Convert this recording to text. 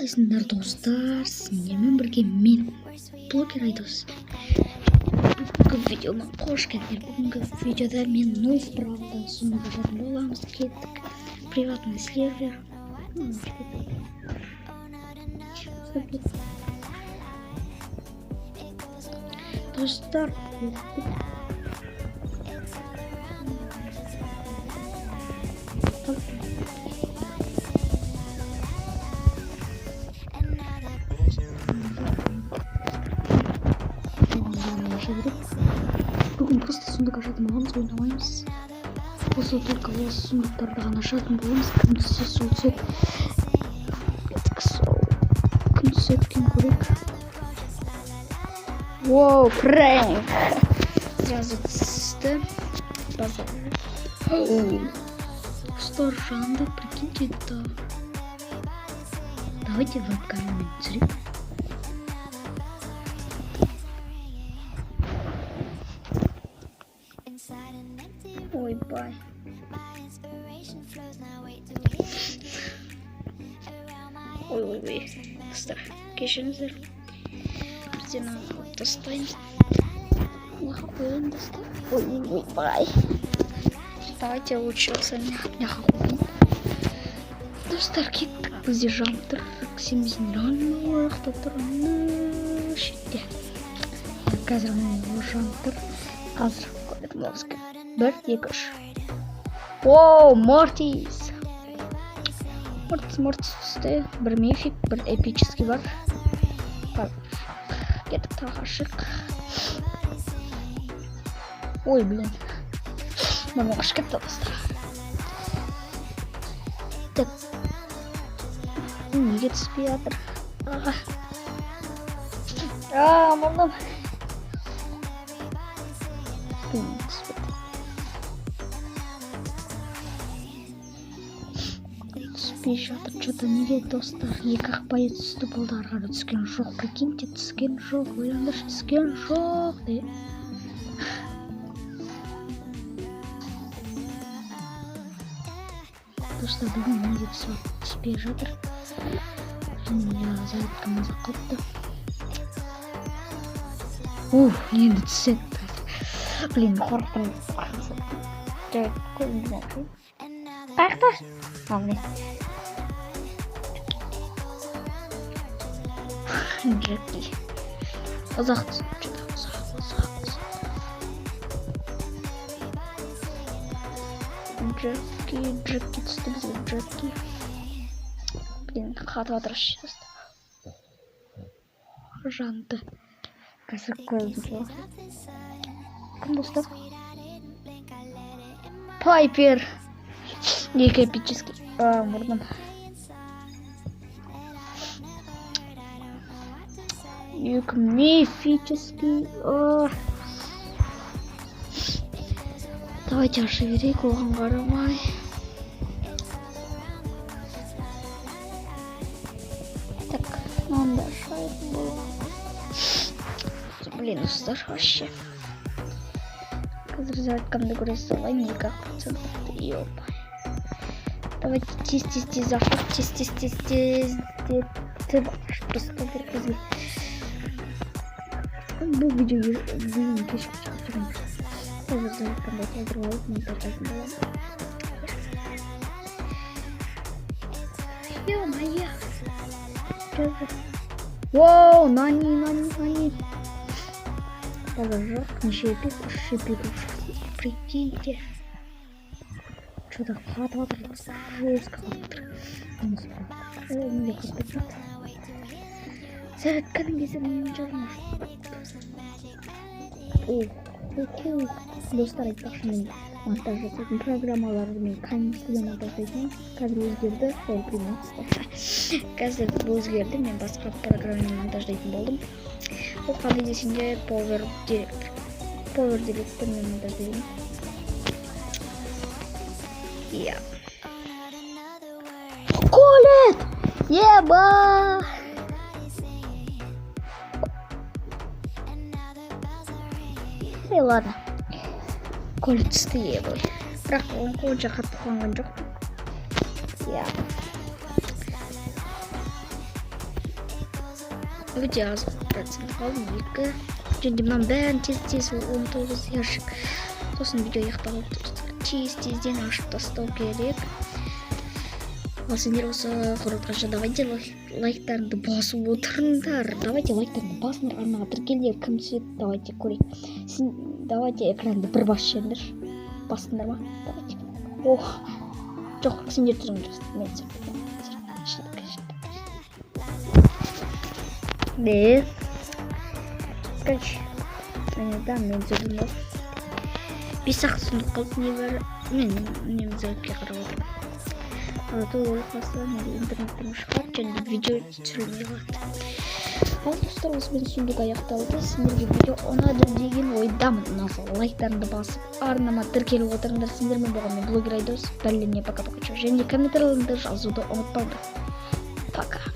қалайсыңдар достар, сіздермен бірге мен блогер Айдос. Бүгінгі видеома қош келдіңдер. Бүгінгі видеода мен ноу правда ұсынуға жатын боламыз. Кеттік приватный сервер. Достар, бүгін просто сундук ашатын боламыз, ойнамаймыз. Осы только осы сундуктарды ғана ашатын боламыз. Кім түссе сол түседі. Кім түседі, кім көрек. Воу, прэнк! Сразу түсті. Базар. Что жанды, прикиньте, да. Давайте веб-камеру түсірейік. Ойбай. Ой. Достар, кешіріңіздер. Бізден алып тастаймыз. Мынаға қойын, достар. Ойбай. Давайте лучше мынаға қойын. Достар, кеттік. Бізде жамтыр. 80 тұрғаны шетте. Қазір мұны жамтыр. Қазір көретін болғыз кім. 1, 2, 3. Воу, Мортис. Мортис түсті. Бір мифик, бір эпический бар. Кеттік тағы ашық. Ой, блин. Мама қаш кетті достар. Так. Неге түспей жатыр? Мұрным. Түспей жатыр. Что-то неге достар? Екі ақпайы түсті болды, арғары түскен жоқ. Прикиньте, түскен жоқ. Ойландыр, түскен жоқ. Достар, бүгін неге түспей жатыр? Я зарядка маза қопты. Енді түседі. Блин, қорқытырым. Жарайды, көрінді. Қаяқта? Алды. Джеки. Ұзақ түсіп жүр. Джеки түсті бізге. Джеки. Блин, қатып атырыш. Жанды. Қазір көрді жоқ. Кім достар? Пайпер. Екі эпический. Мұрным. Екі мифический. Давайте ашы берейік, оған қарамай. Так, мында шайып бұл. Блин, достар, вообще. Қазір зарядкамды көре салайын, 2%. Ёпай. Давайте тез заход, тез. Просто бір көзге. Бұл видео кешіп шығарым. Қазір зарядкамды толтырып алып, монтаждайтын боламын. Ё-моё. Воу, нани. Қазір жоқ, неше эпик, 3 эпик. Прикиньте. Что-то қатып атыр, жестко қатып. Неге қатып жатыр? Зарядканың кезінде жазмаш. Достар, айтпақшы мен монтаж жасайтын программаларды мен канистіде монтаждайтын. Қазір өзгерді. Қазір өзгерді, мен басқа программамен монтаждайтын болдым. Ол қандай десеңде Power Director мен монтаждайтын. Я. Колет! Еба! Ладно. Колет түсті ебой. Бірақ оң қонша қатты қонған жоқ. Я. өте аз процент қалды 2. Және мынаның бәрін тез 19 яшік. Сосын видео аяқталып тезден ашып тастау керек. Ал сендер осы қорытқанша давайте лайктарыңды басып отырыңдар. Давайте лайктарыңды басыңдар, арнаға тіркелдер кім түседі, давайте көрейік. Давайте экранды бір басыңдар. Басыңдар ма? Давайте. Ох, жоқ, сендер тұрыңдар. Мен не? Короче, мен зөрдім. 5 сағат сұндық қалды не бар. Мен зөртке қарап отырмын. Алаты олықпаса интернеттен шығады және видео түсірілмей қалады. Ал достар, осымен сұндық аяқталды. Сендерге видео ұнады деген ойдамын. Ұнаса лайктарыңды басып, арнама тіркеліп отырыңдар. Сендермен болған мен блогер Айдос. Бәлемне пока-пока. Және комментарияларыңды жазуды ұмытпаңдар. Пока.